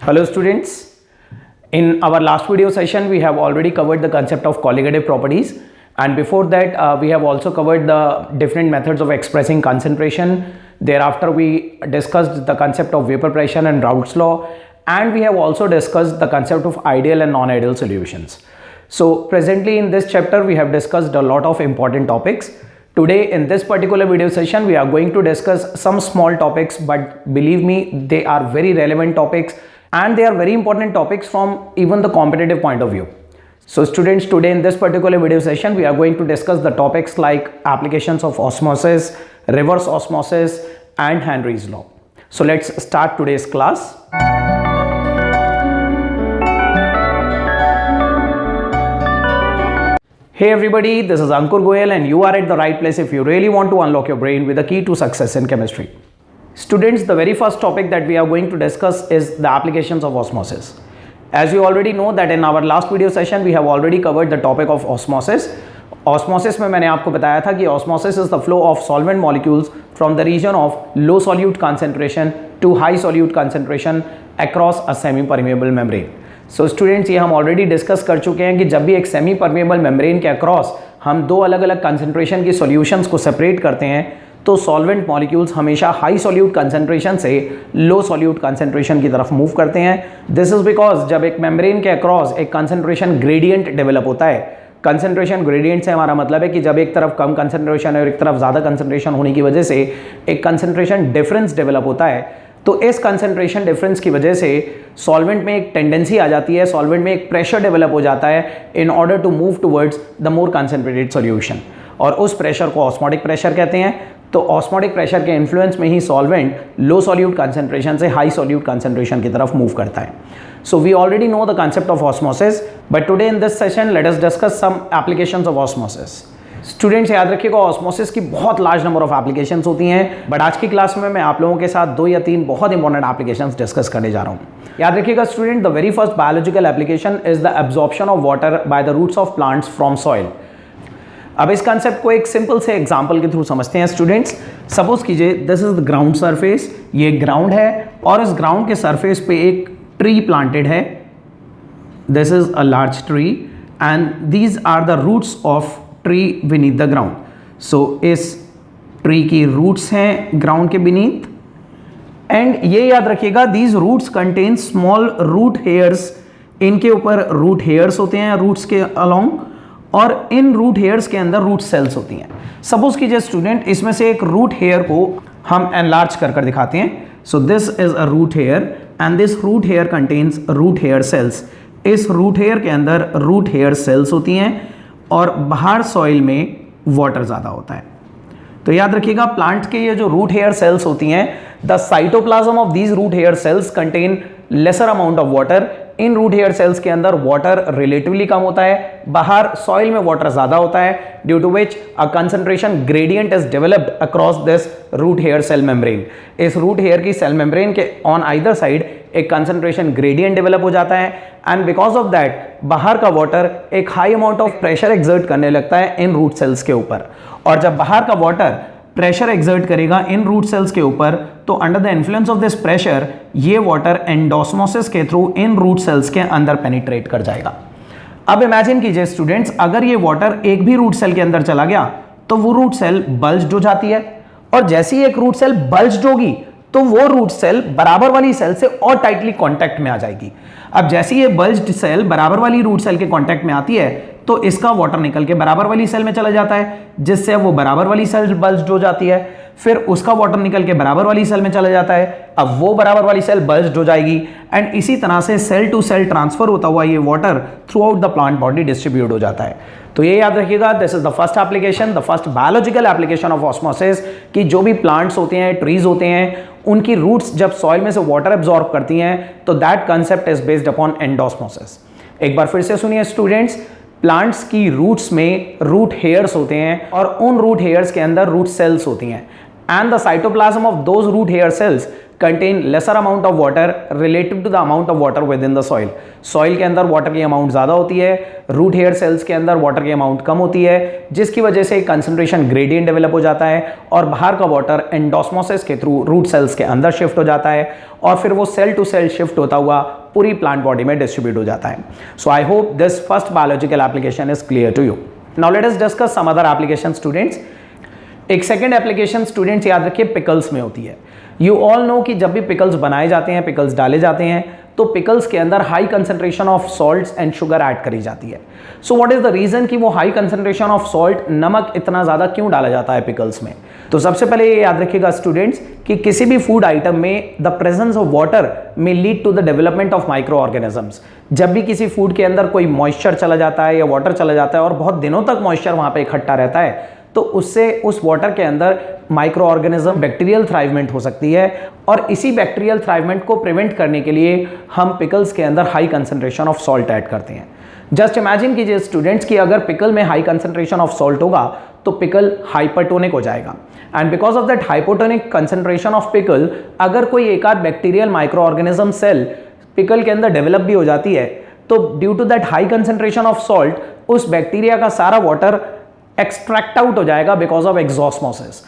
Hello students, in our last video session we have already covered the concept of colligative properties, and before that we have also covered the different methods of expressing concentration. Thereafter we discussed the concept of vapor pressure and Raoult's law, and we have also discussed the concept of ideal and non-ideal solutions. So presently in this chapter we have discussed a lot of important topics. Today in this particular video session we are going to discuss some small topics, but believe me, they are very relevant topics and they are very important topics from even the competitive point of view. So students, today in this particular video session we are going to discuss the topics like applications of osmosis, reverse osmosis and Henry's law. So let's start today's class. Hey everybody, this is Ankur Goyal and you are at the right place if you really want to unlock your brain with the key to success in chemistry. Students, the very first topic that we are going to discuss is the applications of osmosis. As you already know that in our last video session we have already covered the topic of osmosis. Osmosis में मैंने आपको बताया था कि osmosis is the flow of solvent molecules from the region of low solute concentration to high solute concentration across a semi-permeable membrane. So students, ये हम already discuss कर चुके हैं कि जब भी एक सेमी परमेबल मेम्ब्रेन के अक्रॉस हम दो अलग अलग कंसंट्रेशन की सॉल्यूशंस को सेपरेट करते हैं तो सॉल्वेंट मॉलिक्यूल्स हमेशा हाई सॉल्यूट कंसंट्रेशन से लो सॉल्यूट कंसंट्रेशन की तरफ मूव करते हैं. दिस इज बिकॉज जब एक मेम्ब्रेन के अक्रॉस एक कंसंट्रेशन ग्रेडियंट डेवलप होता है, कंसंट्रेशन ग्रेडियंट से हमारा मतलब है कि जब एक तरफ कम कंसंट्रेशन है और एक तरफ ज़्यादा कंसंट्रेशन होने की वजह से एक कंसंट्रेशन डिफरेंस डेवलप होता है, तो इस कंसंट्रेशन डिफरेंस की वजह से सॉल्वेंट में एक टेंडेंसी आ जाती है, सॉल्वेंट में एक प्रेशर डेवलप हो जाता है in order to move towards the more concentrated solution, और उस प्रेशर को ऑस्मोटिक प्रेशर कहते हैं. तो ऑस्मोटिक प्रेशर के इन्फ्लुएंस में ही सॉल्वेंट लो सॉल्यूट कंसंट्रेशन से हाई सॉल्यूट कंसंट्रेशन की तरफ मूव करता है. So we already know the concept of osmosis, but today in this session let us discuss some applications of osmosis. Students, याद रखिएगा ऑस्मोसिस की बहुत लार्ज नंबर ऑफ एप्लीकेशंस होती हैं, बट आज की क्लास में मैं आप लोगों के साथ 2 या 3 बहुत इंपॉर्टेंट एप्लीकेशंस डिस्कस करने जा रहा हूं. याद रखिएगा student, the very first biological application is the absorption of water by the roots of plants from soil. अब इस कंसेप्ट को एक सिंपल से एग्जांपल के थ्रू समझते हैं. स्टूडेंट्स, सपोज कीजिए this is the ground surface, ये ग्राउंड है और इस ग्राउंड के सरफेस पे एक ट्री प्लांटेड है. This is a large tree and these are the roots of tree beneath the ground. So इस ट्री की रूट्स हैं ग्राउंड के बीनीथ, एंड ये याद रखिएगा these roots contain small root hairs. इनके ऊपर रूट हेयर्स होते हैं रूट्स के अलोंग, और इन रूट हेयर्स के अंदर रूट सेल्स होती हैं. सपोज कीजिए स्टूडेंट, इसमें से एक रूट हेयर को हम एनलार्ज कर दिखाते हैं. So this is a root hair and this root hair contains root hair cells. इस रूट हेयर के अंदर रूट हेयर सेल्स होती हैं और बाहर सॉइल में वाटर ज़्यादा होता है. तो याद रखिएगा प्लांट के ये जो रूट हेयर सेल्स होती हैं, the cytoplasm of these root hair cells contain lesser amount of water. इन रूट हेयर सेल्स के अंदर वाटर रिलेटिवली कम होता है, बाहर सॉइल में वाटर ज़्यादा होता है, due to which a concentration gradient is developed across this root hair cell membrane. इस रूट हेयर की सेल मेम्ब्रेन के ऑन आइदर साइड एक कंसंट्रेशन ग्रेडियंट डेवलप हो जाता है, एंड बिकॉज ऑफ दैट बाहर का वाटर एक high amount of pressure exert करने लगता है इन रूट सेल्स के ऊपर. और जब बाहर का वाटर प्रेशर एक्सर्ट करेगा इन रूट सेल्स के ऊपर, तो under the influence of this pressure ये वाटर एंडोस्मोसिस के थ्रू इन रूट सेल्स के अंदर पेनिट्रेट कर जाएगा. अब इमेजिन कीजिए स्टूडेंट्स, अगर ये वाटर एक भी रूट सेल के अंदर चला गया तो वो रूट सेल बल्ज्ड हो जाती है, और जैसे ही एक रूट सेल बल्ज्ड होगी तो वो रूट सेल बराबर वाली सेल से और टाइटली कांटेक्ट में आ जाएगी. अब जैसे ये बल्ज्ड सेल बराबर वाली रूट सेल के कांटेक्ट में आती है तो इसका वाटर निकल के बराबर वाली सेल में चला जाता है, जिससे वो बराबर वाली सेल बल्ज्ड हो जाती है. फिर उसका वाटर निकल के बराबर वाली सेल में चला जाता है, अब वो बराबर वाली सेल बल्ज्ड हो जाएगी, एंड इसी तरह से सेल टू सेल ट्रांसफर होता हुआ ये water through out the plant body distribute हो जाता है. तो ये याद रखिएगा, this is the first application, the first biological application of osmosis, कि जो भी प्लांट्स होते हैं, ट्रीज होते हैं, उनकी रूट्स जब सॉइल में से वाटर एब्जॉर्ब करती हैं तो that concept is based upon endosmosis. एक बार फिर से सुनिए स्टूडेंट्स, प्लांट्स की रूट्स में रूट हेयर्स होते हैं और उन रूट हेयर्स के अंदर रूट सेल्स होती हैं, and the cytoplasm of those root hair cells contain lesser amount of water relative to the amount of water within the soil. Soil के अंदर वाटर की अमाउंट ज़्यादा होती है, रूट हेयर सेल्स के अंदर वाटर की अमाउंट कम होती है, जिसकी वजह से कंसंट्रेशन ग्रेडियंट डेवलप हो जाता है और बाहर का वाटर एंडोस्मोसिस के थ्रू रूट सेल्स के अंदर शिफ्ट हो जाता है और फिर वो सेल टू सेल शिफ्ट होता हुआ पूरी प्लांट बॉडी में डिस्ट्रीब्यूट हो जाता है. So I hope this first biological application is clear to you. Now let us discuss some other application students. एक सेकेंड एप्लीकेशन स्टूडेंट्स याद रखिए पिकल्स में होती है. यू ऑल नो कि जब भी पिकल्स बनाए जाते हैं, पिकल्स डाले जाते हैं, तो पिकल्स के अंदर high concentration of salts and sugar add करी जाती है. So what is the reason कि वो हाई कंसंट्रेशन ऑफ सॉल्ट, नमक इतना ज़्यादा क्यों डाला जाता है पिकल्स में? तो सबसे पहले ये याद रखिएगा स्टूडेंट्स कि किसी भी फूड आइटम में द प्रेजेंस ऑफ वाटर में lead to the development of microorganisms. जब भी किसी फूड के अंदर कोई मॉइस्चर चला जाता है या वाटर चला जाता है और बहुत दिनों तक मॉइस्चर वहाँ पे इकट्ठा रहता है, तो उससे उस वाटर के अंदर माइक्रो ऑर्गेनिज्म बैक्टीरियल थ्राइवमेंट हो सकती है और इसी बैक्टीरियल थ्राइवमेंट को प्रिवेंट करने के लिए हम पिकल्स के अंदर high concentration of salt add करते हैं. जस्ट इमेजिन कीजिए स्टूडेंट्स कि अगर पिकल में हाई कंसंट्रेशन ऑफ सॉल्ट होगा तो पिकल हाइपरटोनिक हो जाएगा and because of that hypotonic concentration of pickle, अगर कोई एक आध bacterial microorganism cell pickle के अंदर डेवलप भी हो जाती है तो due to that high concentration of salt उस बैक्टीरिया का सारा वाटर एक्सट्रैक्ट आउट हो जाएगा बिकॉज ऑफ एक्सॉस्मोसिस.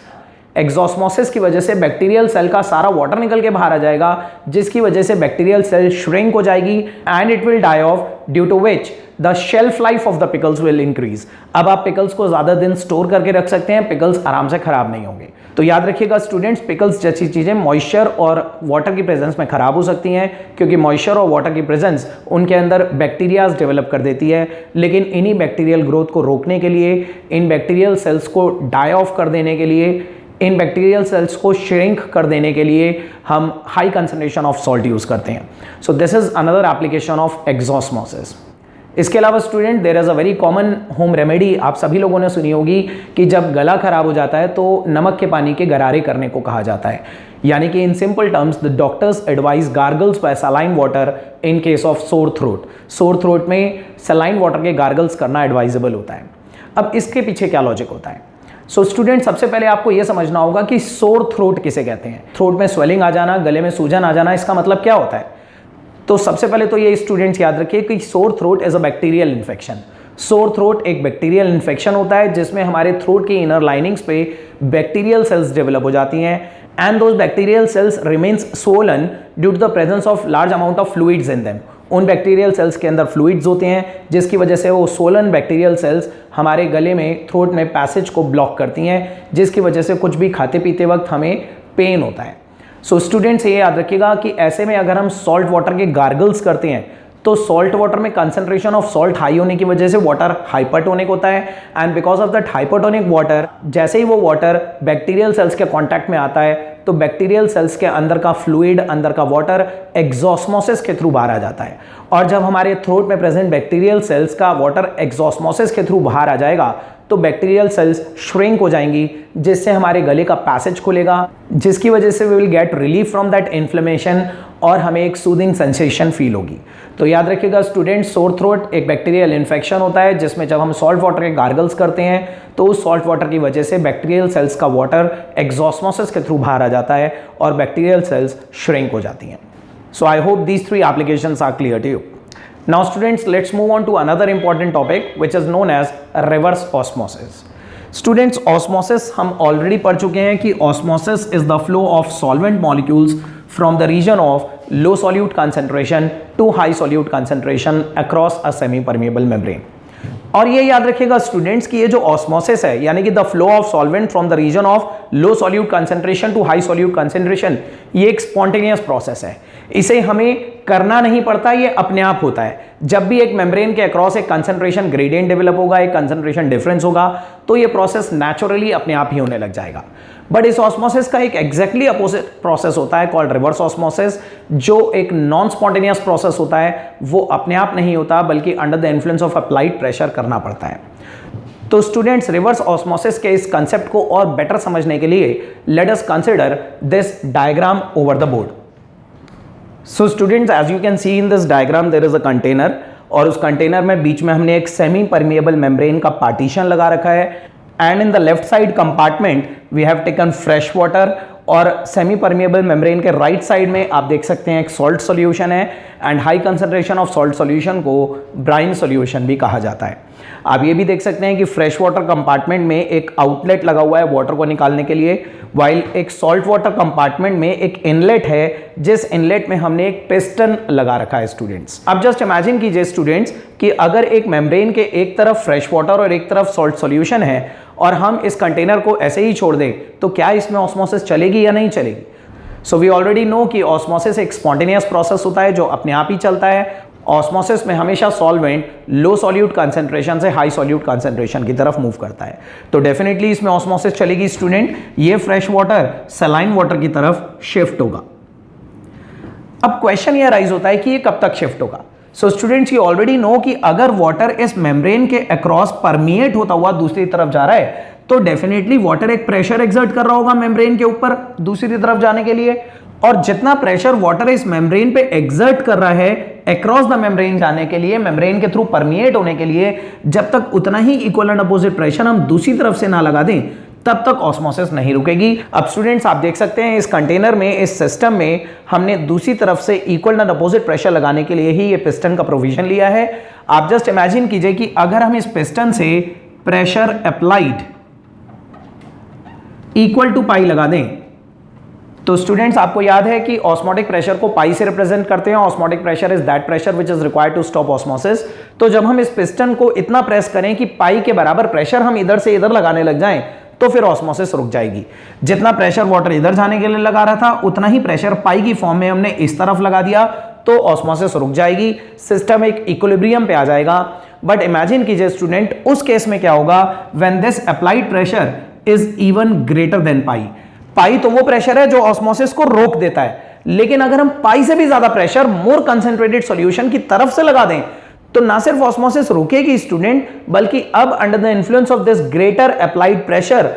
एक्सॉस्मोसिस की वजह से बैक्टीरियल सेल का सारा वाटर निकल के बाहर आ जाएगा, जिसकी वजह से बैक्टीरियल सेल श्रिंक हो जाएगी and it will die off, due to which the shelf life of the pickles will increase. अब आप पिकल्स को ज्यादा दिन स्टोर करके रख सकते हैं, पिकल्स आराम से खराब नहीं होंगे. तो याद रखिएगा स्टूडेंट्स, पिकल्स जैसी चीजें मॉइस्चर और वाटर की प्रेजेंस में खराब हो सकती हैं क्योंकि मॉइस्चर और वाटर की प्रेजेंस उनके अंदर बैक्टीरियाज डेवलप कर देती है. लेकिन इन्हीं बैक्टीरियल ग्रोथ को रोकने के लिए, इन बैक्टीरियल सेल्स को डाई ऑफ कर देने के लिए, इन बैक्टीरियल सेल्स को श्रिंक कर देने के लिए हम high concentration of salt use करते हैं. So this is another application of exosmosis. इसके अलावा student, there is a very common home remedy, आप सभी लोगों ने सुनी होगी कि जब गला खराब हो जाता है तो नमक के पानी के गरारे करने को कहा जाता है. यानी कि in simple terms the doctors advise gargles by saline water in case of sore throat. Sore throat में सलाइन वाटर के गार्गल्स करना एडवाइजेबल होता है. अब इसके पीछे क्या लॉजिक होता है? सो स्टूडेंट, सबसे पहले आपको यह समझना होगा कि सोर थ्रोट किसे कहते हैं. थ्रोट में स्वेलिंग आ जाना, गले में सूजन आ जाना, इसका मतलब क्या होता है? तो सबसे पहले तो ये स्टूडेंट्स याद रखिए कि sore throat is a bacterial infection. Sore throat एक बैक्टीरियल इन्फेक्शन होता है जिसमें हमारे थ्रोट की इनर लाइनिंग्स पे बैक्टीरियल सेल्स डेवलप हो जाती हैं and those bacterial cells remains swollen due to the presence of large amount of fluids in them. उन बैक्टीरियल सेल्स के अंदर फ्लूइड्स होते हैं जिसकी वजह से वो स्वोलन बैक्टीरियल सेल्स हमारे गले में, थ्रोट में पैसेज को ब्लॉक करती हैं, जिसकी वजह से कुछ भी खाते पीते वक्त हमें पेन होता है. सो स्टूडेंट्स, ये याद रखिएगा कि ऐसे में अगर हम सॉल्ट वाटर के गार्गल्स करते हैं तो सॉल्ट वाटर में कंसंट्रेशन ऑफ सॉल्ट हाई होने की वजह से वाटर हाइपरटोनिक होता है and because of that hypertonic water, जैसे ही वो वाटर बैक्टीरियल सेल्स के कांटेक्ट में आता है तो बैक्टीरियल सेल्स के अंदर का फ्लूइड, अंदर का वाटर एक्सॉस्मोसिस के थ्रू बाहर आ जाता है. और जब हमारे थ्रोट में प्रेजेंट बैक्टीरियल सेल्स का वाटर एक्सॉस्मोसिस के थ्रू बाहर आ जाएगा तो बैक्टीरियल सेल्स श्रिंक हो जाएंगी, जिससे हमारे गले का पैसेज खुलेगा, जिसकी वजह से we will get relief from that inflammation और हमें एक सूदिंग सेंसेशन फील होगी. तो याद रखिएगा स्टूडेंट, सोर थ्रोट एक बैक्टीरियल इन्फेक्शन होता है जिसमें जब हम सॉल्ट वाटर के गार्गल्स करते हैं तो उस सॉल्ट वाटर की वजह से बैक्टीरियल सेल्स का वाटर एक्सॉस्मोसिस के थ्रू बाहर आ जाता है और बैक्टीरियल सेल्स श्रिंक हो जाती हैं. So I hope these 3 applications are clear to you. Now students, let's move on to another important topic which is known as reverse osmosis. Students, osmosis हम already पढ़ चुके हैं कि osmosis is the flow of solvent molecules from the region of low solute concentration to high solute concentration across a semi-permeable membrane. और ये याद रखिएगा students कि ये जो ऑस्मोसिस है यानी कि the flow of solvent from the region of low solute concentration to high solute concentration, ये एक स्पॉन्टेनियस प्रोसेस है. इसे हमें करना नहीं पड़ता, ये अपने आप होता है. जब भी एक मेम्ब्रेन के अक्रॉस एक कंसंट्रेशन ग्रेडियंट डेवलप होगा, एक कंसंट्रेशन डिफरेंस होगा, तो ये प्रोसेस नेचुरली अपने आप ही होने लग जाएगा. बट इस ऑस्मोसिस का एक एग्जैक्टली अपोजिट प्रोसेस होता है कॉल्ड रिवर्स ऑस्मोसिस, जो एक नॉन स्पॉन्टेनियस प्रोसेस होता है. वो अपने आप नहीं होता बल्कि under the influence of applied pressure करना पड़ता है. तो स्टूडेंट्स, रिवर्स ऑस्मोसिस के इस कंसेप्ट को और बेटर समझने के लिए let us consider this diagram over the board. So students, as you can see in this diagram there is a container और उस कंटेनर में बीच में हमने एक सेमी परमिएबल मेम्ब्रेन का पार्टीशन लगा रखा है and in the left side compartment we have taken fresh water और सेमी परमिएबल मेम्ब्रेन के राइट साइड में आप देख सकते हैं एक सॉल्ट सॉल्यूशन है, and high concentration of salt solution को ब्राइन सॉल्यूशन भी कहा जाता है। आप ये भी देख सकते हैं कि फ्रेश वाटर कंपार्टमेंट में एक आउटलेट लगा हुआ है वाटर को निकालने के लिए, वाइल एक सॉल्ट वाटर कंपार्टमेंट में एक इनलेट है, जिस इनलेट में हमने एक पिस्टन लगा रखा है स्टूडेंट्स। अब जस्ट इमेजिन कीजिए स्टूडेंट्स कि अगर एक मेम्ब्रेन के एक तरफ फ्रेश वाटर और एक तरफ सॉल्ट सॉल्यूशन है और हम इस कंटेनर को ऐसे ही छोड़ दें, तो क्या इसमें ऑस्मोसिस चलेगी या नहीं चलेगी? सो वी ऑलरेडी नो कि ऑस्मोसिस एक स्पॉन्टेनियस प्रोसेस होता है जो अपने आप ही चलता है। ऑस्मोसिस में हमेशा सॉल्वेंट लो सॉल्यूट कंसंट्रेशन से हाई सॉल्यूट कंसंट्रेशन की तरफ मूव करता है, तो डेफिनेटली इसमें ऑस्मोसिस चलेगी स्टूडेंट। ये फ्रेश वाटर सलाइन वाटर की तरफ शिफ्ट होगा। अब क्वेश्चन ये राइज होता है कि ये कब तक शिफ्ट होगा। So students, you already no कि अगर वाटर इस मेम्ब्रेन के अक्रॉस परमिएट होता हुआ दूसरी तरफ जा रहा है, तो डेफिनेटली वाटर एक प्रेशर एक्सर्ट कर रहा होगा मेम्ब्रेन के ऊपर दूसरी तरफ जाने के लिए, और जितना प्रेशर वाटर इस मेम्ब्रेन पे एक्सर्ट कर रहा है अक्रॉस द मेम्ब्रेन जाने के लिए, मेम्ब्रेन के थ्रू परमिएट होने के लिए, जब तक उतना ही इक्वल एंड अपोजिट प्रेशर हम दूसरी तरफ से ना लगा दें, तब तक ऑस्मोसिस नहीं रुकेगी। अब स्टूडेंट्स आप देख सकते हैं इस कंटेनर में, इस सिस्टम में हमने दूसरी तरफ से इक्वल एंड अपोजिट प्रेशर लगाने के लिए ही ये पिस्टन का प्रोविजन लिया है। आप जस्ट इमेजिन कीजिए कि अगर हम इस पिस्टन से प्रेशर अप्लाइड इक्वल टू पाई लगा दें, तो स्टूडेंट्स आपको याद है कि ऑस्मोटिक प्रेशर को पाई से रिप्रेजेंट करते हैं। Osmotic pressure is that pressure which is required to stop osmosis. तो जब हम इस पिस्टन को इतना प्रेस करें कि पाई के बराबर प्रेशर हम इधर से इधर लगाने लग जाएं, तो फिर ऑस्मोसिस रुक जाएगी। जितना प्रेशर वाटर इधर जाने के लिए लगा रहा था, उतना ही प्रेशर पाई की फॉर्म में हमने इस तरफ लगा दिया, तो ऑस्मोसिस रुक जाएगी, सिस्टम एक इक्विलिब्रियम पे आ जाएगा। बट इमेजिन कीजिए स्टूडेंट, उस केस में क्या होगा, when this applied pressure is even greater than pi. Pi तो वो प्रेशर है जो ऑस्मोसिस को रोक देता है, लेकिन अगर हम पाई से भी ज्यादा प्रेशर मोर कंसंट्रेटेड सॉल्यूशन की तरफ से लगा दें, तो ना सिर्फ ऑस्मोसिस रुकेगी स्टूडेंट, बल्कि अब under the influence of this greater applied pressure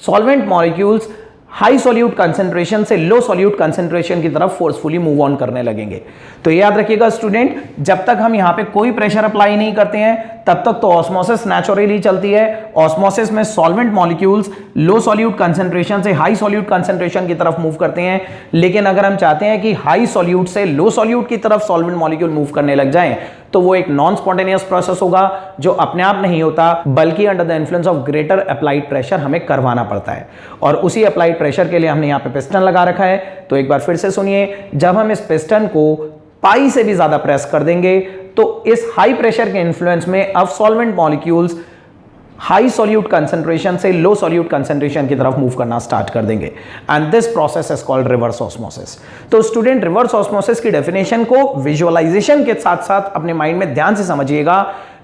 solvent molecules high solute concentration से लो सॉल्यूट कंसंट्रेशन की तरफ फोर्सफुली मूव ऑन करने लगेंगे। तो याद रखिएगा स्टूडेंट, जब तक हम यहां पे कोई प्रेशर अप्लाई नहीं करते हैं, तब तक तो ऑस्मोसिस नेचुरली चलती है। ऑस्मोसिस में सॉल्वेंट मॉलिक्यूल्स लो सॉल्यूट कंसंट्रेशन से हाई सॉल्यूट कंसंट्रेशन की तरफ मूव करते हैं, लेकिन अगर हम चाहते हैं कि हाई सॉल्यूट से लो सॉल्यूट की तरफ सॉल्वेंट मॉलिक्यूल मूव करने लग जाएं, तो वो एक नॉन स्पॉन्टेनियस प्रोसेस होगा जो अपने आप नहीं होता, बल्कि under the influence of greater applied pressure हमें करवाना पड़ता है। और उसी अप्लाइड प्रेशर के लिए हमने यहाँ पे पिस्टन लगा रखा है। तो एक बार फिर से सुनिए, जब हम इस पिस्टन को पाई से भी ज्यादा प्रेस कर देंगे, तो इस हाई प्रेशर के इन्फ्लुएंस में अब solvent molecules high solute concentration से लो सॉल्यूट कंसंट्रेशन की तरफ मूव करना स्टार्ट कर देंगे, and this process is called reverse osmosis. तो स्टूडेंट, रिवर्स ऑस्मोसिस की डेफिनेशन को विजुअलाइजेशन के साथ साथ अपने माइंड में ध्यान से समझिएगा।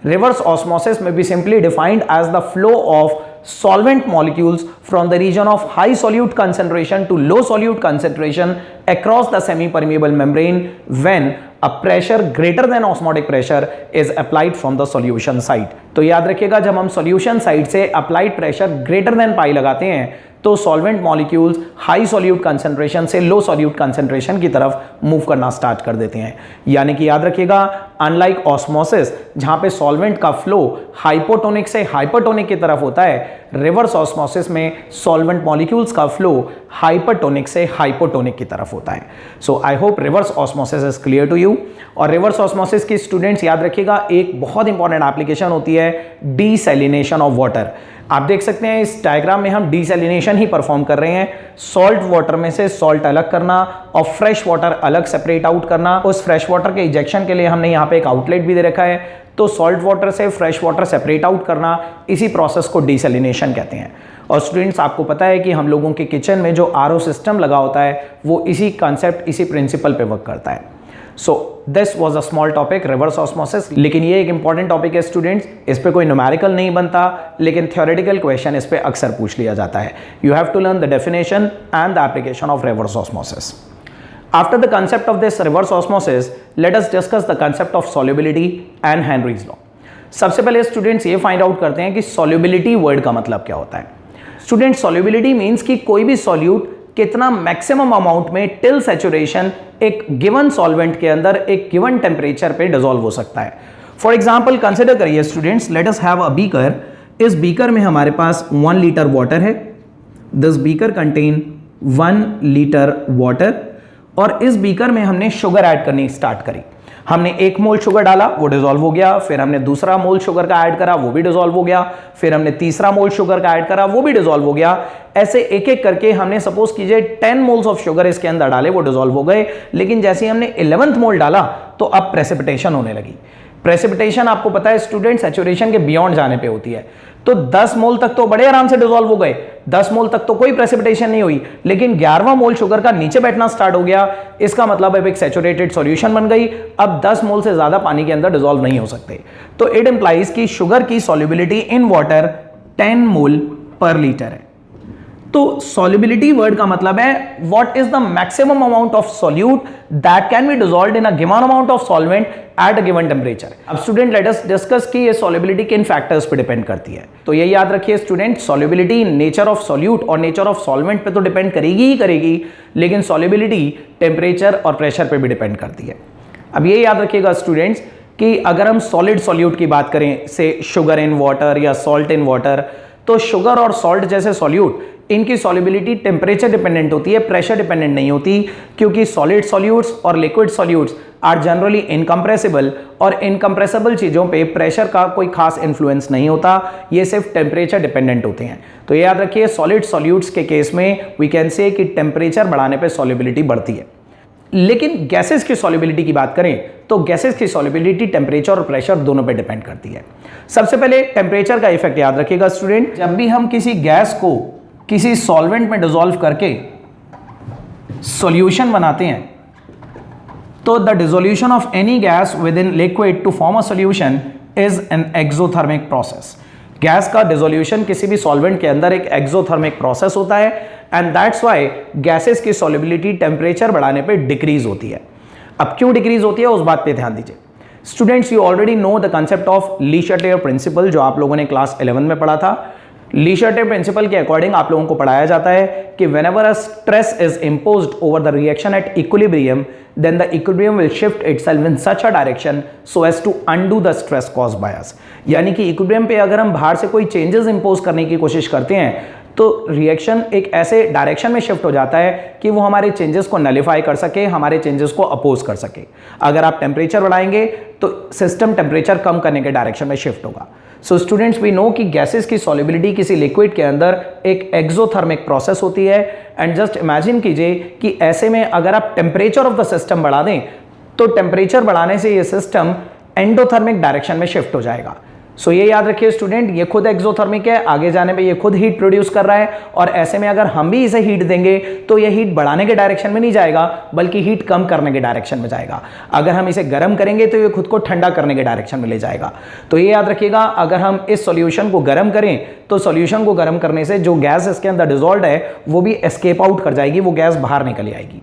रिवर्स ऑस्मोसिस में be simply defined as the flow of solvent molecules from the region of high solute concentration to low solute concentration across the semi-permeable membrane when a pressure greater than osmotic pressure is applied from the solution side। तो याद रखिएगा, जब हम solution side से applied pressure greater than पाई लगाते हैं, तो solvent molecules high solute concentration से लो सॉल्यूट कंसंट्रेशन की तरफ मूव करना स्टार्ट कर देते हैं। यानी कि याद रखिएगा, अनलाइक ऑस्मोसिस जहां पे सॉल्वेंट का फ्लो हाइपोटोनिक से हाइपरटोनिक की तरफ होता है, रिवर्स ऑस्मोसिस में सॉल्वेंट मॉलिक्यूल्स का फ्लो हाइपरटोनिक से हाइपोटोनिक की तरफ होता है। So I hope reverse osmosis is clear to you. और रिवर्स ऑस्मोसिस की स्टूडेंट्स याद रखिएगा, एक बहुत इंपॉर्टेंट एप्लीकेशन होती है डीसैलिनेशन ऑफ वाटर। आप देख सकते हैं इस डायग्राम में हम डीसैलिनेशन ही परफॉर्म कर रहे हैं। सॉल्ट वाटर में से सॉल्ट अलग करना और फ्रेश वाटर अलग सेपरेट आउट करना। उस फ्रेश वाटर के इजेक्शन के लिए हमने यहाँ पे एक आउटलेट भी दे रखा है। तो सॉल्ट वाटर से फ्रेश वाटर सेपरेट आउट करना, इसी प्रोसेस को डीसैलिनेशन कहते हैं। और स्टूडेंट्स, आपको पता है कि हम लोगों के किचन में जो आरओ सिस्टम लगा होता है, वो इसी कॉन्सेप्ट, इसी प्रिंसिपल पे वर्क करता है। So this was a small topic, reverse osmosis. लेकिन ये एक इंपॉर्टेंट टॉपिक है स्टूडेंट्स, इस पे कोई न्यूमेरिकल नहीं बनता, लेकिन थ्योरेटिकल क्वेश्चन इस पे अक्सर पूछ लिया जाता है। You have to learn the definition and the application of reverse osmosis. After the concept of this reverse osmosis, let us discuss the concept of solubility and Henry's law. सबसे पहले students ये फाइंड आउट करते हैं कि solubility word का मतलब क्या होता है। स्टूडेंट, solubility मीन्स कि कोई भी सॉल्यूट कितना मैक्सिमम अमाउंट में टिल सैचुरेशन एक गिवन सॉल्वेंट के अंदर एक गिवन टेम्परेचर पे डिसॉल्व हो सकता है। फॉर एग्जाम्पल कंसिडर करिए students, let us have a beaker. इस बीकर में हमारे पास 1 लीटर वाटर है। This beaker contain 1 litre water और इस बीकर में हमने शुगर ऐड करनी स्टार्ट करी। हमने 1 मोल शुगर डाला, वो डिसॉल्व हो गया। फिर हमने दूसरा मोल शुगर का ऐड करा, वो भी डिसॉल्व हो गया। फिर हमने तीसरा मोल शुगर का ऐड करा, वो भी डिसॉल्व हो गया। ऐसे एक एक करके हमने सपोज कीजिए 10 मोल्स ऑफ शुगर इसके अंदर डाले, वो डिसॉल्व हो गए। लेकिन जैसे ही हमने 11th मोल डाला तो अब प्रेसिपिटेशन होने लगी। प्रेसिपिटेशन आपको पता है स्टूडेंट सैचुरेशन के बियॉन्ड जाने पे होती है। तो 10 मोल तक तो बड़े आराम से डिसॉल्व हो गए, 10 मोल तक तो कोई प्रेसिपिटेशन नहीं हुई, लेकिन 11वां मोल शुगर का नीचे बैठना स्टार्ट हो गया। इसका मतलब अब एक सैचुरेटेड सॉल्यूशन बन गई। अब 10 मोल से ज्यादा पानी के अंदर डिसॉल्व नहीं हो सकते। तो इट इंप्लाइज कि शुगर की सॉल्युबिलिटी इन वाटर 10 मोल पर लीटर है। तो सॉल्युबिलिटी वर्ड का मतलब है what is the maximum amount of solute that can be dissolved in a given amount of solvent at a given temperature. अब स्टूडेंट लेट अस डिस्कस कि ये solubility किन फैक्टर्स पे डिपेंड करती है। तो ये याद रखिए student, solubility nature of solute और नेचर ऑफ सॉल्वेंट पे तो डिपेंड करेगी ही करेगी, लेकिन सॉल्युबिलिटी टेम्परेचर और प्रेशर पे भी डिपेंड करती है। अब ये याद रखिएगा स्टूडेंट्स कि अगर हम सॉलिड सॉल्यूट की बात करें, से शुगर इन वाटर या सॉल्ट इन वाटर, तो शुगर और सॉल्ट जैसे सॉल्यूट इनकी सॉल्युबिलिटी टेम्परेचर डिपेंडेंट होती है, प्रेशर डिपेंडेंट नहीं होती, क्योंकि सॉलिड सॉल्यूट्स और liquid solutes are generally incompressible और इनकम्प्रेसिबल चीज़ों पे प्रेशर का कोई खास इन्फ्लुएंस नहीं होता, ये सिर्फ टेम्परेचर डिपेंडेंट होते हैं। तो ये याद रखिए सॉलिड सॉल्यूट्स के केस में वी कैन से कि टेम्परेचर बढ़ाने पे सॉल्युबिलिटी बढ़ती है। लेकिन गैसेस की सॉल्युबिलिटी की बात करें तो गैसेस की सॉल्युबिलिटी टेम्परेचर और प्रेशर दोनों पे डिपेंड करती है। सबसे पहले टेम्परेचर का इफेक्ट याद रखिएगा स्टूडेंट, जब भी हम किसी गैस को किसी सॉल्वेंट में डिसॉल्व करके सॉल्यूशन बनाते हैं तो the dissolution of any gas with in liquid to form a solution is an exothermic process. Gas का डिसोल्यूशन किसी भी सॉल्वेंट के अंदर एक एक्सोथर्मिक प्रोसेस होता है एंड दैट्स व्हाई गैसेस की सॉल्युबिलिटी टेम्परेचर बढ़ाने पे डिक्रीज होती है। अब क्यों डिक्रीज होती है उस बात पे ध्यान दीजिए students. You already know the concept of Le Chatelier principle जो आप लोगों ने क्लास 11 में पढ़ा था। ली शटेर प्रिंसिपल के अकॉर्डिंग आप लोगों को पढ़ाया जाता है कि whenever a stress is imposed over the reaction at equilibrium, then the equilibrium will shift itself in such a direction so as to undo the stress caused by us। यानी कि इक्विलिब्रियम पे अगर हम बाहर से कोई चेंजेस इंपोज करने की कोशिश करते हैं तो रिएक्शन एक ऐसे डायरेक्शन में शिफ्ट हो जाता है कि वो हमारे चेंजेस को नलिफाई कर सके, हमारे चेंजेस को अपोज कर सके। अगर आप टेम्परेचर बढ़ाएंगे तो सिस्टम टेम्परेचर कम करने के डायरेक्शन में शिफ्ट होगा। सो स्टूडेंट्स वी नो कि गैसेस की सॉल्युबिलिटी किसी लिक्विड के अंदर एक एक्सोथर्मिक प्रोसेस होती है एंड जस्ट इमेजिन कीजिए कि ऐसे में अगर आप टेम्परेचर ऑफ द सिस्टम बढ़ा दें तो टेम्परेचर बढ़ाने से ये सिस्टम एंडोथर्मिक डायरेक्शन में शिफ्ट हो जाएगा। सो ये याद रखिए स्टूडेंट, ये खुद एक्सोथर्मिक है, आगे जाने पे ये खुद हीट प्रोड्यूस कर रहा है और ऐसे में अगर हम भी इसे हीट देंगे तो ये हीट बढ़ाने के डायरेक्शन में नहीं जाएगा बल्कि हीट कम करने के डायरेक्शन में जाएगा। अगर हम इसे गर्म करेंगे तो ये खुद को ठंडा करने के डायरेक्शन में ले जाएगा। तो ये याद रखिएगा अगर हम इस सॉल्यूशन को गर्म करें तो सॉल्यूशन को गर्म करने से जो गैस इसके अंदर डिसॉल्व है वो भी एस्केप आउट कर जाएगी, वो गैस बाहर निकल आएगी।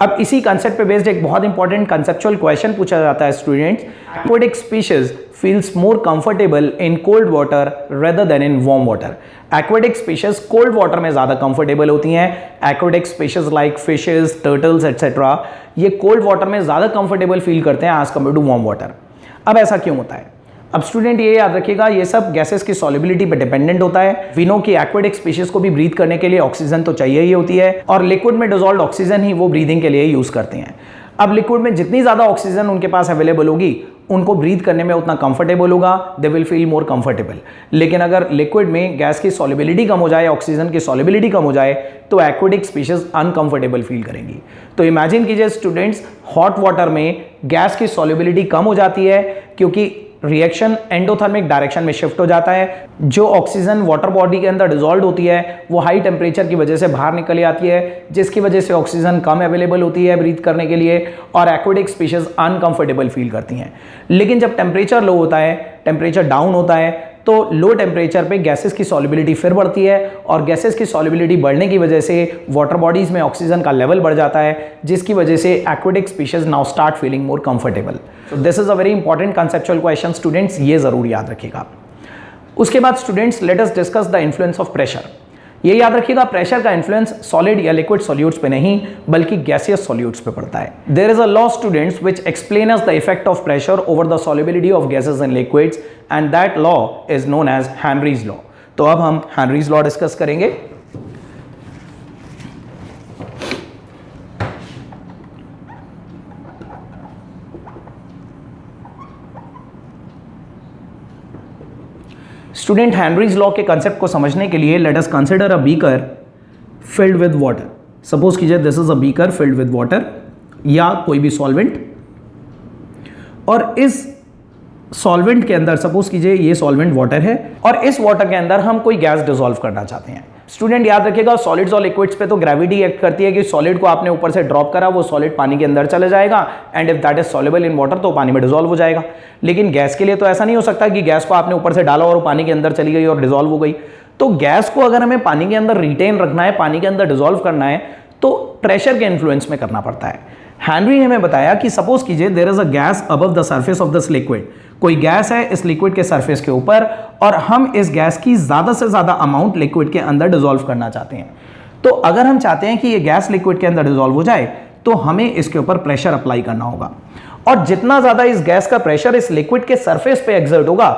अब इसी कंसेप्ट पे बेस्ड एक बहुत इंपॉर्टेंट कंसेप्चुअल क्वेश्चन पूछा जाता है students, aquatic species feels more comfortable in cold water rather than in warm water। aquatic species cold water में ज़्यादा comfortable होती हैं। aquatic species like fishes, turtles etc. ये cold water में ज़्यादा comfortable feel करते हैं as compared to warm water। अब ऐसा क्यों होता है? अब स्टूडेंट ये याद रखिएगा ये सब गैसेस की सॉल्युबिलिटी पे डिपेंडेंट होता है। वी नो कि एक्वेटिक स्पीशीज को भी ब्रीथ करने के लिए ऑक्सीजन तो चाहिए ही होती है और लिक्विड में डिसॉल्व्ड ऑक्सीजन ही वो ब्रीदिंग के लिए यूज करते हैं। अब लिक्विड में जितनी ज्यादा ऑक्सीजन उनके पास अवेलेबल होगी उनको ब्रीथ करने में उतना कंफर्टेबल होगा, they will feel more comfortable. लेकिन अगर लिक्विड में गैस की सॉल्युबिलिटी कम हो जाए, ऑक्सीजन की सॉल्युबिलिटी कम हो जाए तो एक्वेटिक स्पीशीज अनकंफर्टेबल फील करेंगी। तो इमेजिन कीजिए स्टूडेंट्स, हॉट वाटर में गैस की सॉल्युबिलिटी कम हो जाती है क्योंकि रिएक्शन एंडोथर्मिक डायरेक्शन में शिफ्ट हो जाता है। जो ऑक्सीजन वाटर बॉडी के अंदर डिसॉल्व होती है वो हाई टेम्परेचर की वजह से बाहर निकल आती है, जिसकी वजह से ऑक्सीजन कम अवेलेबल होती है ब्रीथ करने के लिए और एक्वेटिक स्पीशीज अनकंफर्टेबल फील करती हैं। लेकिन जब टेम्परेचर लो होता है, टेम्परेचर डाउन होता है तो लो टेम्परेचर पे गैसेस की सॉल्युबिलिटी फिर बढ़ती है और गैसेस की सॉल्युबिलिटी बढ़ने की वजह से वाटर बॉडीज में ऑक्सीजन का लेवल बढ़ जाता है, जिसकी वजह से aquatic species now start feeling more comfortable. So this is a very important conceptual question students, ये जरूर याद रखिएगा। उसके बाद students let us discuss the influence of pressure. ये याद रखिएगा प्रेशर का इन्फ्लुएंस सॉलिड या लिक्विड सॉल्यूट्स पे नहीं बल्कि गैसियस सॉल्यूट्स पे पड़ता है। There is a law students which explain us the effect of pressure over the solubility of gases and liquids and that law is known as Henry's law. तो अब हम Henry's law discuss करेंगे। Student, Henry's law के concept को समझने के लिए let us consider a beaker filled with water. Suppose कीजिए this is a beaker filled with water या कोई भी सॉल्वेंट, और इस सॉल्वेंट के अंदर सपोज कीजिए ये सॉल्वेंट वाटर है और इस वाटर के अंदर हम कोई गैस डिसॉल्व करना चाहते हैं। स्टूडेंट याद रखिएगा, सॉलिड्स और लिक्विड्स पे तो ग्रेविटी एक्ट करती है कि सॉलिड को आपने ऊपर से ड्रॉप करा, वो सॉलिड पानी के अंदर चले जाएगा and if that is soluble in water तो पानी में डिसॉल्व हो जाएगा। लेकिन गैस के लिए तो ऐसा नहीं हो सकता कि गैस को आपने ऊपर से डाला और पानी के अंदर चली गई और डिसॉल्व हो गई। तो गैस को अगर हमें पानी के अंदर रिटेन रखना है, पानी के अंदर डिसॉल्व करना है, तो प्रेशर के इन्फ्लुएंस में करना पड़ता है। हेनरी ने हमें बताया कि सपोज कीजिए there is a gas above the surface of this liquid, कोई गैस है इस लिक्विड के सरफेस के ऊपर और हम इस गैस की ज्यादा से ज्यादा अमाउंट लिक्विड के अंदर डिसॉल्व करना चाहते हैं। तो अगर हम चाहते हैं कि ये गैस लिक्विड के अंदर डिसॉल्व हो जाए तो हमें इसके ऊपर प्रेशर अप्लाई करना होगा, और जितना ज्यादा इस गैस का प्रेशर इस लिक्विड के सरफेस पे एक्सर्ट होगा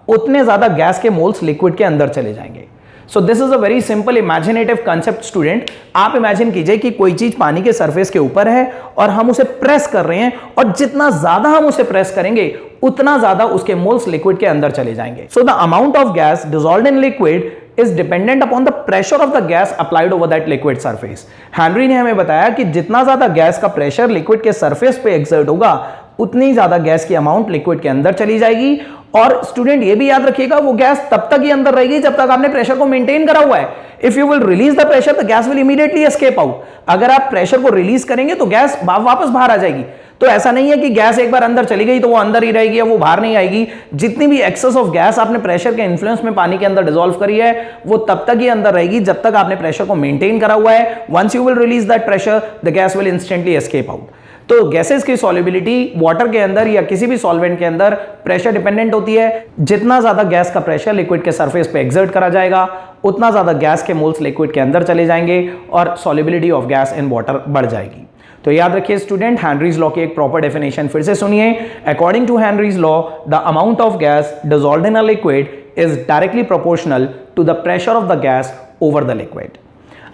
उतने ज्यादा गैस के मोल्स लिक्विड के अंदर चले जाएंगे। सो this is a very simple imaginative concept student. आप इमेजिन कीजिए कि कोई चीज पानी के सरफेस के ऊपर है और हम उसे प्रेस कर रहे हैं, और जितना ज्यादा हम उसे प्रेस करेंगे उतना ज्यादा उसके मोल्स लिक्विड के अंदर चले जाएंगे। So the amount of gas dissolved in liquid is dependent upon the pressure of the gas applied over that liquid surface। Henry ने हमें बताया कि जितना ज्यादा गैस का प्रेशर लिक्विड के सरफेस पे एक्सर्ट होगा उतनी ज्यादा गैस की अमाउंट लिक्विड के अंदर चली जाएगी। और स्टूडेंट ये भी याद रखिएगा, वो गैस तब तक ही अंदर रहेगी जब तक आपने प्रेशर को मेंटेन करा हुआ है। If you will release the pressure the gas will immediately escape out. अगर आप प्रेशर को रिलीज करेंगे तो गैस वापस बाहर आ जाएगी। तो ऐसा नहीं है कि गैस एक बार अंदर चली गई तो वो अंदर ही रहेगी या वो बाहर नहीं आएगी। जितनी भी एक्सेस ऑफ गैस आपने प्रेशर के इन्फ्लुएंस में पानी के अंदर डिसॉल्व करी है वो तब तक ही अंदर रहेगी जब तक आपने प्रेशर को मेंटेन करा हुआ है। Once you will release that pressure the gas will instantly escape out. तो गैसेस की सॉल्युबिलिटी वाटर के अंदर या किसी भी सॉल्वेंट के अंदर प्रेशर डिपेंडेंट होती है। जितना ज्यादा गैस का प्रेशर लिक्विड के सरफेस पे एक्सर्ट करा जाएगा उतना ज्यादा गैस के मोल्स लिक्विड के अंदर चले जाएंगे और solubility of gas in water बढ़ जाएगी। तो याद रखिए स्टूडेंट, हेनरीज लॉ की एक प्रॉपर डेफिनेशन फिर से सुनिए। According to Henry's law the amount of gas dissolved in a liquid is directly proportional to the pressure of the gas over the liquid.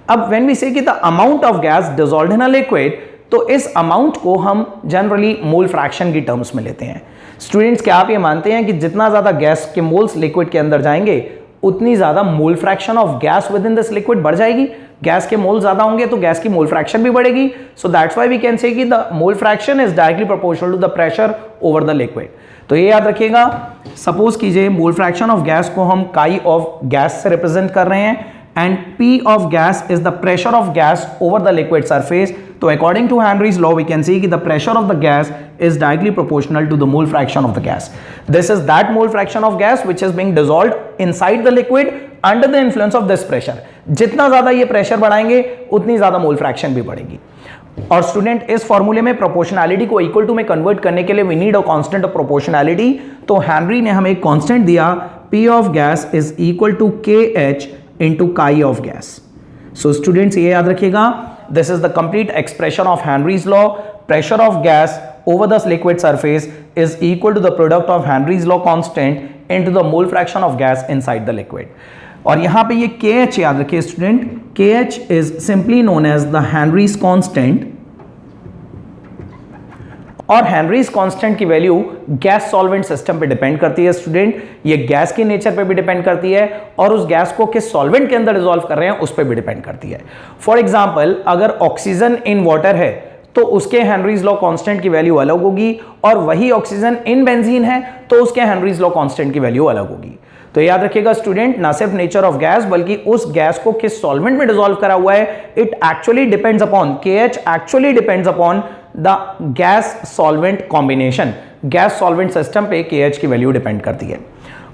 अब व्हेन वी से कि the amount of gas dissolved in a liquid, तो इस अमाउंट को हम generally mole fraction की terms में लेते हैं। स्टूडेंट्स, क्या आप ये मानते हैं कि जितना ज्यादा गैस के मोल्स लिक्विड के अंदर जाएंगे उतनी ज्यादा mole fraction of gas with in this liquid बढ़ जाएगी? गैस के मोल ज्यादा होंगे तो गैस की मोल फ्रैक्शन भी बढ़ेगी। So that's why we can say कि the mole fraction is directly proportional to the pressure over the liquid. तो ये याद रखिएगा, सपोज कीजिए मोल फ्रैक्शन ऑफ गैस को हम काई ऑफ गैस से रिप्रेजेंट कर रहे हैं and P of gas is the pressure of gas over the liquid surface. So according to Henry's law we can see that the pressure of the gas is directly proportional to the mole fraction of the gas. This is that mole fraction of gas which is being dissolved inside the liquid under the influence of this pressure. जितना ज्यादा ये pressure बढ़ाएंगे उतनी ज्यादा मोल fraction भी बढ़ेगी। और student, इस फॉर्मूले में प्रोपोर्शनैलिटी को इक्वल टू में कन्वर्ट करने के लिए we need a constant of proportionality. तो हेनरी ने हमें एक कांस्टेंट दिया, P of gas is equal to KH into chi of gas. So students, ये याद रखिएगा, this is the complete expression of Henry's law. Pressure of gas over the liquid surface is equal to the product of Henry's law constant into the mole fraction of gas inside the liquid. और यहाँ पे ये KH याद रखिए student, KH is simply known as the Henry's constant। और Henrys constant की value gas solvent system पे depend करती है स्टूडेंट। ये गैस की नेचर पे भी डिपेंड करती है और उस गैस को किस सॉल्वेंट के अंदर डिसॉल्व कर रहे हैं उस पे भी डिपेंड करती है। फॉर एग्जांपल, अगर ऑक्सीजन इन वाटर है तो उसके हेनरीज लॉ कांस्टेंट की वैल्यू अलग होगी, और वही ऑक्सीजन इन बेंजीन है तो उसके हेनरीज लॉ कांस्टेंट की वैल्यू अलग होगी। तो याद रखिएगा स्टूडेंट, ना सिर्फ नेचर ऑफ गैस बल्कि उस गैस को किस सॉल्वेंट में डिसॉल्व करा हुआ है, it actually depends upon, KH actually depends upon the gas solvent combination. Gas solvent system पे KH की वैल्यू डिपेंड करती है।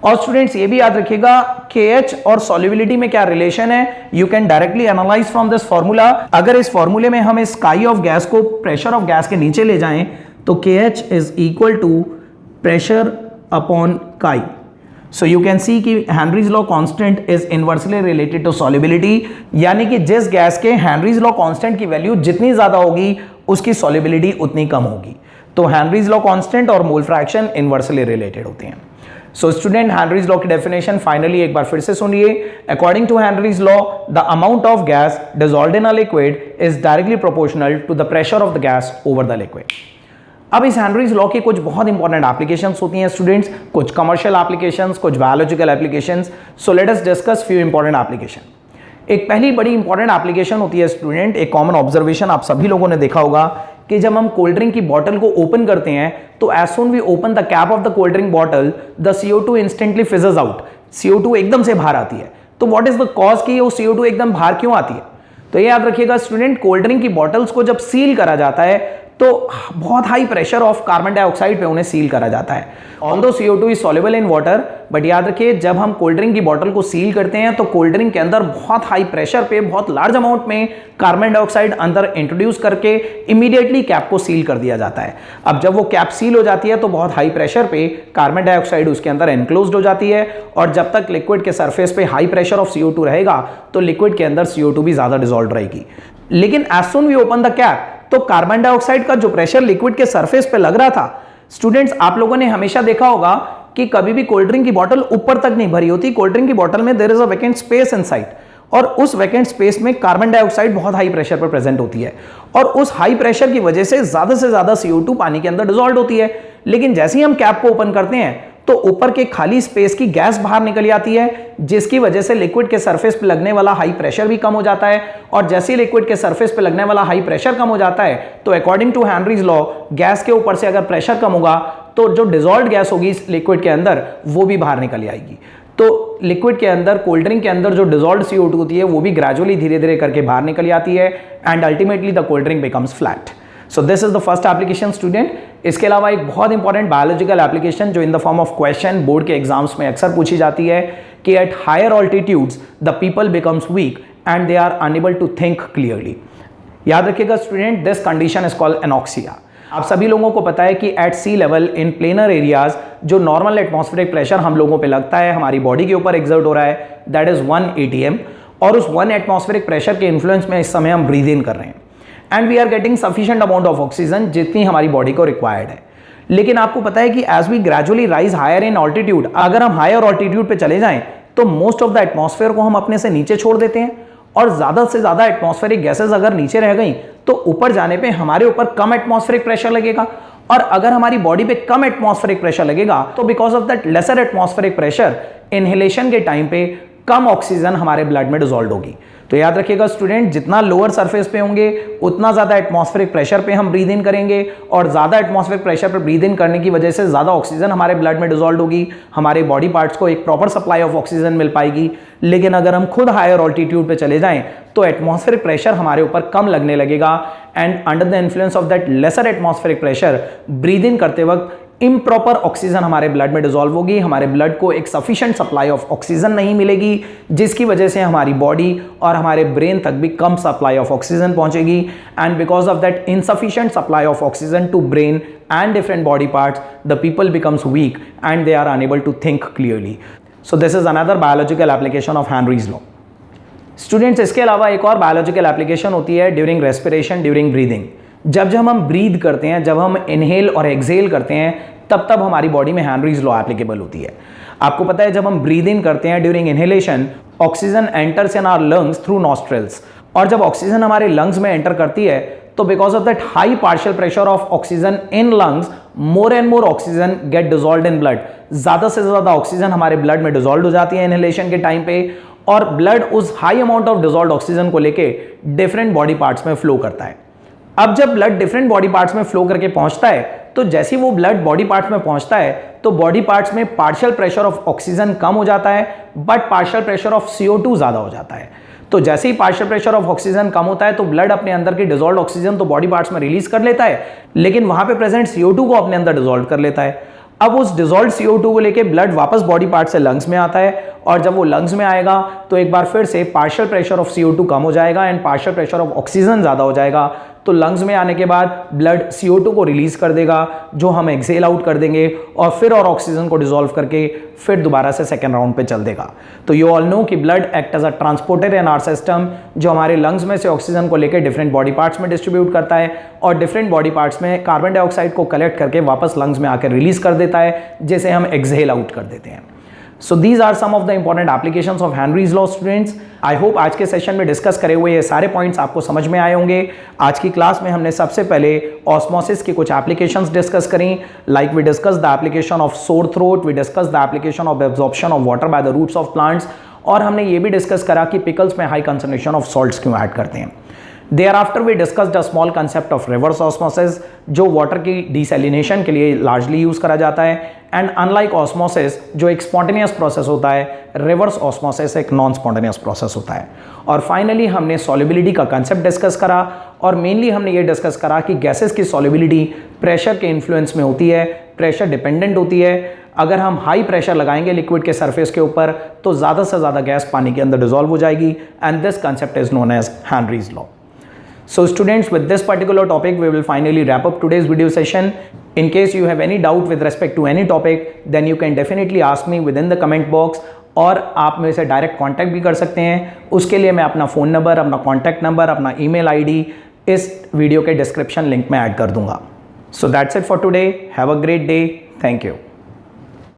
और स्टूडेंट्स, ये भी याद रखिएगा KH और सॉल्युबिलिटी में क्या रिलेशन है, you can directly analyse from this formula. अगर इस फॉर्मूले में हम इस काई ऑफ गैस को प्रेशर ऑफ गैस के नीचे ले जाएं तो KH is equal to pressure upon chi. So you can see कि Henry's law constant is inversely related to solubility, यानी कि जिस गैस के Henry's law constant की वैल्यू जितनी ज्यादा होगी उसकी solubility उतनी कम होगी। तो Henry's law constant और mole fraction inversely related होते हैं। So student, Henry's law की definition finally एक बार फिर से सुनिए। According to Henry's law, the amount of gas dissolved in a liquid is directly proportional to the pressure of the gas over the liquid. अब इस Henry's law की कुछ बहुत इंपॉर्टेंट एप्लीकेशंस होती हैं स्टूडेंट्स, कुछ कमर्शियल एप्लीकेशंस, कुछ biological applications. So let us discuss few important application. एक पहली बड़ी इंपॉर्टेंट एप्लीकेशन होती है स्टूडेंट, एक कॉमन ऑब्जर्वेशन आप सभी लोगों ने देखा होगा कि जब हम कोल्ड ड्रिंक की बॉटल को ओपन करते हैं तो as soon we open the cap off the cold drink bottle the CO2 instantly fizzes out. CO2 एकदम से बाहर आती है। तो व्हाट इज द कॉज कि वो CO2 एकदम बाहर क्यों आती है? तो ये याद रखिएगा स्टूडेंट, कोल्ड ड्रिंक की बॉटल्स को जब सील करा जाता है तो बहुत high pressure of carbon dioxide पे उन्हें सील करा जाता है। Although CO2 is soluble in water, but याद रखिए जब हम कोल्ड ड्रिंक की बॉटल को सील करते हैं तो कोल्ड ड्रिंक के अंदर बहुत हाई प्रेशर पे बहुत लार्ज अमाउंट में कार्बन डाइऑक्साइड अंदर इंट्रोड्यूस करके इमीडिएटली कैप को सील कर दिया जाता है। अब जब वो कैप सील हो जाती है तो बहुत हाई प्रेशर पे कार्बन डाइऑक्साइड उसके अंदर एनक्लोज्ड हो जाती है, और जब तक लिक्विड के सरफेस पे हाई प्रेशर ऑफ CO2 रहेगा तो लिक्विड के अंदर CO2 भी ज्यादा डिसॉल्व रहेगी। लेकिन as soon we open the cap तो कार्बन डाइऑक्साइड का जो प्रेशर लिक्विड के सरफेस पे लग रहा था, स्टूडेंट्स आप लोगों ने हमेशा देखा होगा कि कभी भी कोल्ड ड्रिंक की बोतल ऊपर तक नहीं भरी होती। कोल्ड ड्रिंक की बोतल में there is a vacant space inside, और उस वैकेंट स्पेस में कार्बन डाइऑक्साइड बहुत हाई प्रेशर पर प्रेजेंट होती है, और उस हाई प्रेशर की वजह से ज्यादा CO2 पानी के अंदर डिसॉल्व होती है। लेकिन जैसे ही हम कैप को ओपन करते हैं तो ऊपर के खाली स्पेस की गैस बाहर निकल आती है, जिसकी वजह से लिक्विड के सरफेस पे लगने वाला हाई प्रेशर भी कम हो जाता है, और जैसे ही लिक्विड के सरफेस पे लगने वाला हाई प्रेशर कम हो जाता है तो according to Henry's law gas के ऊपर से अगर प्रेशर कम होगा तो जो डिसॉल्व्ड गैस होगी इस लिक्विड के अंदर वो भी बाहर निकल आएगी। तो लिक्विड के अंदर, कोल्ड ड्रिंक के अंदर जो डिसॉल्व्ड CO2 होती है वो भी ग्रेजुअली धीरे धीरे करके बाहर निकल आती है, and ultimately the cold drink becomes flat. So this is the first application student. इसके अलावा एक बहुत इंपॉर्टेंट बायोलॉजिकल एप्लीकेशन जो in the form of question board के एग्जाम्स में अक्सर पूछी जाती है कि at higher altitudes the people becomes weak and they are unable to think clearly. याद रखिएगा student, this condition is called anoxia. आप सभी लोगों को पता है कि eight C level in planar areas जो नॉर्मल एटमॉस्फेरिक प्रेशर हम लोगों पे लगता है, हमारी बॉडी के ऊपर एक्सर्ट हो रहा है, दैट इज 1 ATM, और उस 1 एटमॉस्फेरिक प्रेशर के इन्फ्लुएंस में इस समय हम ब्रीद इन कर रहे हैं and we are getting sufficient amount of oxygen जितनी हमारी बॉडी को रिक्वायर्ड है। लेकिन आपको पता है कि as we gradually rise higher in altitude, अगर हम हायर ऑल्टीट्यूड पे चले जाएं तो मोस्ट ऑफ द एटमॉस्फेयर को हम अपने से नीचे छोड़ देते हैं, और ज्यादा से ज्यादा एटमॉस्फेरिक गैसेस अगर नीचे रह गई तो ऊपर जाने पे हमारे ऊपर कम एटमॉस्फेरिक प्रेशर लगेगा, और अगर हमारी बॉडी पे कम एटमॉस्फेरिक प्रेशर लगेगा तो because of that lesser atmospheric pressure inhalation के टाइम पे कम ऑक्सीजन हमारे ब्लड में डिसॉल्व होगी। तो याद रखिएगा स्टूडेंट, जितना लोअर सरफेस पे होंगे उतना ज्यादा एटमॉस्फेरिक प्रेशर पे हम ब्रीद इन करेंगे, और ज्यादा एटमॉस्फेरिक प्रेशर पे ब्रीद इन करने की वजह से ज्यादा ऑक्सीजन हमारे ब्लड में डिसॉल्व होगी, हमारे बॉडी पार्ट्स को एक प्रॉपर सप्लाई ऑफ ऑक्सीजन मिल पाएगी। लेकिन अगर हम खुद हायर ऑल्टीट्यूड पे चले जाएं तो एटमॉस्फेरिक प्रेशर हमारे ऊपर कम लगने लगेगा, and under the influence of that lesser atmospheric pressure breathe in करते वक्त इम्प्रॉपर ऑक्सीजन हमारे ब्लड में डिसॉल्व होगी, हमारे ब्लड को एक सफिशिएंट सप्लाई ऑफ ऑक्सीजन नहीं मिलेगी, जिसकी वजह से हमारी बॉडी और हमारे ब्रेन तक भी कम सप्लाई ऑफ ऑक्सीजन पहुंचेगी, and because of that insufficient supply of oxygen to brain and different body parts the people becomes weak and they are unable to think clearly. So this is another biological application of Henry's law. Students, इसके अलावा एक और biological application होती है during respiration, during breathing. जब हम breathe करते हैं, जब हम इनहेल और एक्सहेल करते हैं, तब हमारी बॉडी में हेनरीज लॉ एप्लीकेबल होती है। आपको पता है जब हम ब्रीद इन करते हैं during inhalation, oxygen enters in our lungs through nostrils, और जब ऑक्सीजन हमारे लंग्स में एंटर करती है तो because of that high partial pressure of oxygen in lungs, more and more oxygen get dissolved in blood. ज्यादा से ज्यादा ऑक्सीजन हमारे ब्लड में डिसॉल्व हो जाती है इनहेलेशन के टाइम पे, और ब्लड उस high amount of dissolved oxygen को लेके डिफरेंट बॉडी पार्ट्स में फ्लो करता है। अब जब ब्लड डिफरेंट बॉडी पार्ट्स में फ्लो करके पहुंचता है तो जैसे वो ब्लड बॉडी पार्ट्स में पहुंचता है तो बॉडी पार्ट्स में पार्शियल प्रेशर ऑफ ऑक्सीजन कम हो जाता है, but partial pressure of CO2 ज्यादा हो जाता है। तो जैसे ही पार्शियल प्रेशर ऑफ ऑक्सीजन कम होता है तो ब्लड अपने अंदर की डिसॉल्व्ड ऑक्सीजन तो बॉडी पार्ट्स में रिलीज कर लेता है, लेकिन वहां पे प्रेजेंट CO2 को अपने अंदर डिसॉल्व कर लेता है। अब उस डिसॉल्व्ड CO2 को लेके ब्लड वापस बॉडी पार्ट से लंग्स में आता है, और जब वो लंग्स में आएगा तो एक बार फिर से पार्शियल प्रेशर ऑफ CO2 कम हो जाएगा and partial pressure of oxygen ज्यादा हो जाएगा। तो लंग्स में आने के बाद ब्लड CO2 को रिलीज कर देगा, जो हम एक्सहेल आउट कर देंगे, और फिर और ऑक्सीजन को डिसॉल्व करके फिर दोबारा से सेकेंड राउंड पे चल देगा। तो यू ऑल नो कि blood act as a transporter in our system, जो हमारे लंग्स में से ऑक्सीजन को लेकर डिफरेंट बॉडी पार्ट्स में डिस्ट्रीब्यूट करता है, और डिफरेंट बॉडी पार्ट्स में कार्बन डाइऑक्साइड को कलेक्ट करके वापस लंग्स में आकर रिलीज कर देता है, जिसे हम एक्सहेल आउट कर देते हैं। So these are some of the important applications of Henry's law students. I hope आज के सेशन में डिस्कस करे हुए ये सारे पॉइंट्स आपको समझ में आए होंगे। आज की क्लास में हमने सबसे पहले ऑस्मोसिस की कुछ एप्लीकेशंस डिस्कस करी, like we discuss the application of sore throat, we discuss the application of absorption of water by the roots of plants, और हमने ये भी डिस्कस करा कि पिकल्स में हाई कंसंट्रेशन ऑफ सॉल्ट्स क्यों ऐड करते हैं। Thereafter we discussed a small concept of reverse osmosis जो वाटर की डिसैलिनेशन के लिए लार्जली यूज करा जाता है, एंड अनलाइक ऑस्मोसिस जो एक स्पॉन्टेनियस प्रोसेस होता है, रिवर्स ऑस्मोसिस एक नॉन स्पॉन्टेनियस प्रोसेस होता है। और फाइनली हमने सॉल्युबिलिटी का कंसेप्ट डिस्कस करा, और मेनली हमने ये डिस्कस करा कि गैसेस की सॉल्युबिलिटी प्रेशर के इन्फ्लुएंस में होती है, प्रेशर डिपेंडेंट होती है। अगर हम हाई प्रेशर लगाएंगे लिक्विड के सरफेस के ऊपर तो ज़्यादा से ज़्यादा गैस पानी के अंदर डिजॉल्व हो जाएगी, and this concept is known as Henry's law. So students, with this particular topic we will finally wrap up today's video session. In case you have any doubt with respect to any topic, then you can definitely ask me within the comment box, और आप मेरे से direct contact भी कर सकते हैं। उसके लिए मैं अपना फ़ोन नंबर, अपना कॉन्टैक्ट नंबर, अपना ईमेल आईडी इस वीडियो के डिस्क्रिप्शन लिंक में ऐड कर दूंगा। So that's it for today. Have a great day. Thank you.